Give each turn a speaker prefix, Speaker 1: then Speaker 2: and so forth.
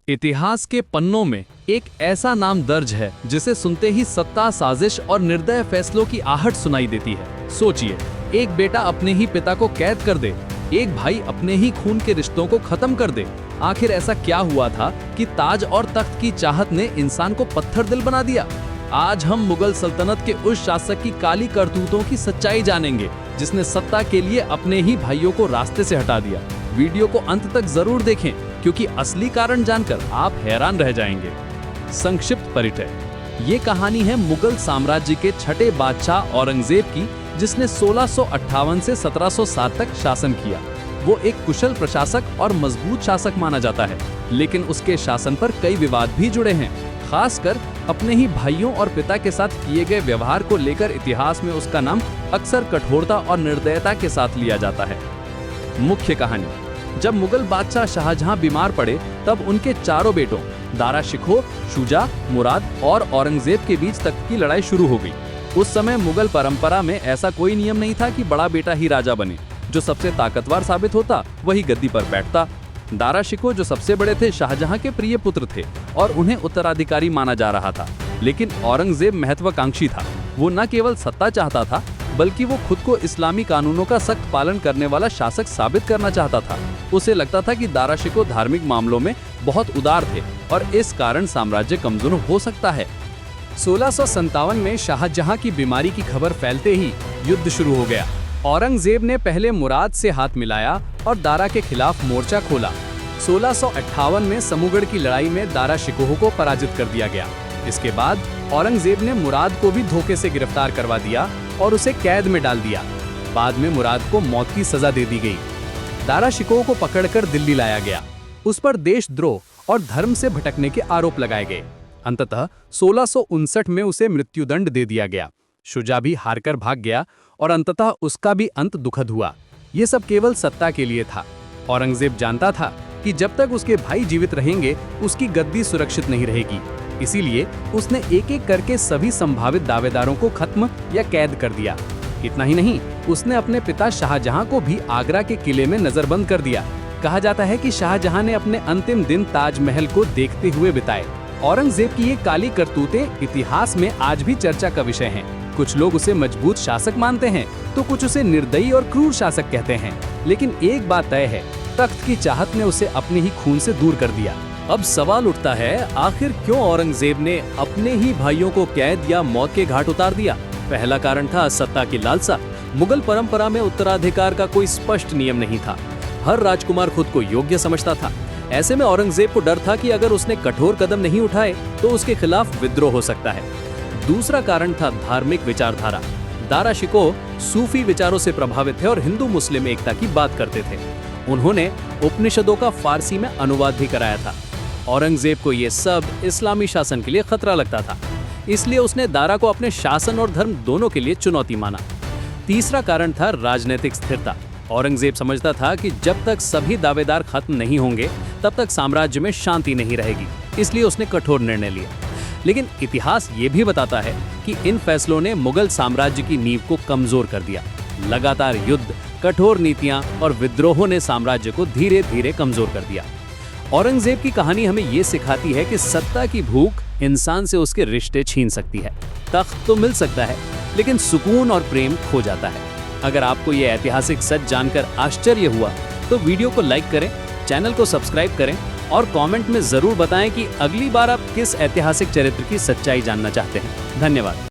Speaker 1: इतिहास के पन्नों में एक ऐसा नाम दर्ज है जिसे सुनते ही सत्ता, साजिश और निर्दय फैसलों की आहट सुनाई देती है। सोचिए, एक बेटा अपने ही पिता को कैद कर दे, एक भाई अपने ही खून के रिश्तों को खत्म कर दे। आखिर ऐसा क्या हुआ था कि ताज और तख्त की चाहत ने इंसान को पत्थर दिल बना दिया? आज हम मुगल सल्तनत के उस शासक की काली करतूतों की सच्चाई जानेंगे जिसने सत्ता के लिए अपने ही भाइयों को रास्ते से हटा दिया। वीडियो को अंत तक जरूर देखें क्योंकि असली कारण जानकर आप हैरान रह जाएंगे। संक्षिप्त परिचय। ये कहानी है मुगल साम्राज्य के छठे बादशाह औरंगजेब की, जिसने 1658 से 1707 तक शासन किया। वो एक कुशल प्रशासक और मजबूत शासक माना जाता है, लेकिन उसके शासन पर कई विवाद भी जुड़े हैं। खासकर अपने ही भाइयों और पिता के साथ किए गए व्यवहार को लेकर इतिहास में उसका नाम अक्सर कठोरता और निर्दयता के साथ लिया जाता है। मुख्य कहानी। जब मुगल बादशाह शाहजहां बीमार पड़े तब उनके चारों बेटों दारा शिकोह, शुजा, मुराद और औरंगजेब के बीच तख्त की लड़ाई शुरू हो गई। उस समय मुगल परंपरा में ऐसा कोई नियम नहीं था कि बड़ा बेटा ही राजा बने। जो सबसे ताकतवर साबित होता वही गद्दी पर बैठता। दारा शिकोह, जो सबसे बड़े थे, शाहजहां के प्रिय पुत्र थे और उन्हें उत्तराधिकारी माना जा रहा था। लेकिन औरंगजेब महत्वाकांक्षी था। वो न केवल सत्ता चाहता था बल्कि वो खुद को इस्लामी कानूनों का सख्त पालन करने वाला शासक साबित करना चाहता था। उसे लगता था कि दारा शिकोह धार्मिक मामलों में बहुत उदार थे और इस कारण साम्राज्य कमजोर हो सकता है। 1657 में शाहजहां की बीमारी की खबर फैलते ही युद्ध शुरू हो गया। औरंगजेब ने पहले मुराद से हाथ मिलाया और दारा के खिलाफ मोर्चा खोला। 1658 में समूगढ़ की लड़ाई में दारा शिकोह को पराजित कर दिया गया। इसके बाद औरंगजेब ने मुराद को भी धोखे से गिरफ्तार करवा दिया और उसे कैद में डाल दिया। बाद में मुराद को मौत की सजा दे दी गई। दारा शिकोह को पकड़कर दिल्ली लाया गया। उस पर देशद्रोह और धर्म से भटकने के आरोप लगाए गए। अंततः 1659 में उसे मृत्युदंड दे दिया गया। शुजा भी हारकर भाग गया और अंततः उसका भी अंत दुखद हुआ। ये सब केवल सत्ता के लिए था। औरंगजेब जानता था कि जब तक उसके भाई जीवित रहेंगे उसकी गद्दी सुरक्षित नहीं रहेगी। इसीलिए उसने एक एक करके सभी संभावित दावेदारों को खत्म या कैद कर दिया। इतना ही नहीं, उसने अपने पिता शाहजहां को भी आगरा के किले में नजरबंद कर दिया। कहा जाता है कि शाहजहां ने अपने अंतिम दिन ताजमहल को देखते हुए बिताए। औरंगजेब की ये काली करतूतें इतिहास में आज भी चर्चा का विषय हैं। कुछ लोग उसे मजबूत शासक मानते हैं तो कुछ उसे निर्दयी और क्रूर शासक कहते हैं। लेकिन एक बात तय है, तख्त की चाहत ने उसे अपने ही खून से दूर कर दिया। अब सवाल उठता है, आखिर क्यों औरंगजेब ने अपने ही भाइयों को कैद या मौत के घाट उतार दिया? पहला कारण था सत्ता की लालसा। मुगल परंपरा में उत्तराधिकार का कोई स्पष्ट नियम नहीं था। हर राजकुमार खुद को योग्य समझता था। ऐसे में औरंगजेब को डर था कि अगर उसने कठोर कदम नहीं उठाए तो उसके खिलाफ विद्रोह हो सकता है। दूसरा कारण था धार्मिक विचारधारा। दारा शिकोह सूफी विचारों से प्रभावित थे और हिंदू मुस्लिम एकता की बात करते थे। उन्होंने उपनिषदों का फारसी में अनुवाद भी कराया था। औरंगजेब को ये सब इस्लामी शासन के लिए खतरा लगता था, इसलिए उसने दारा को अपने शासन और धर्म दोनों के लिए चुनौती माना। तीसरा कारण था राजनीतिक स्थिरता। औरंगजेब समझता था कि जब तक सभी दावेदार खत्म नहीं होंगे तब तक साम्राज्य में शांति नहीं रहेगी, इसलिए उसने कठोर निर्णय लिया। लेकिन इतिहास ये भी बताता है कि इन फैसलों ने मुगल साम्राज्य की नींव को कमजोर कर दिया। लगातार युद्ध, कठोर नीतियां और विद्रोहों ने साम्राज्य को धीरे धीरे कमजोर कर दिया। औरंगजेब की कहानी हमें ये सिखाती है कि सत्ता की भूख इंसान से उसके रिश्ते छीन सकती है। तख्त तो मिल सकता है लेकिन सुकून और प्रेम खो जाता है। अगर आपको ये ऐतिहासिक सच जानकर आश्चर्य हुआ तो वीडियो को लाइक करें, चैनल को सब्सक्राइब करें और कमेंट में जरूर बताएं कि अगली बार आप किस ऐतिहासिक चरित्र की सच्चाई जानना चाहते हैं। धन्यवाद।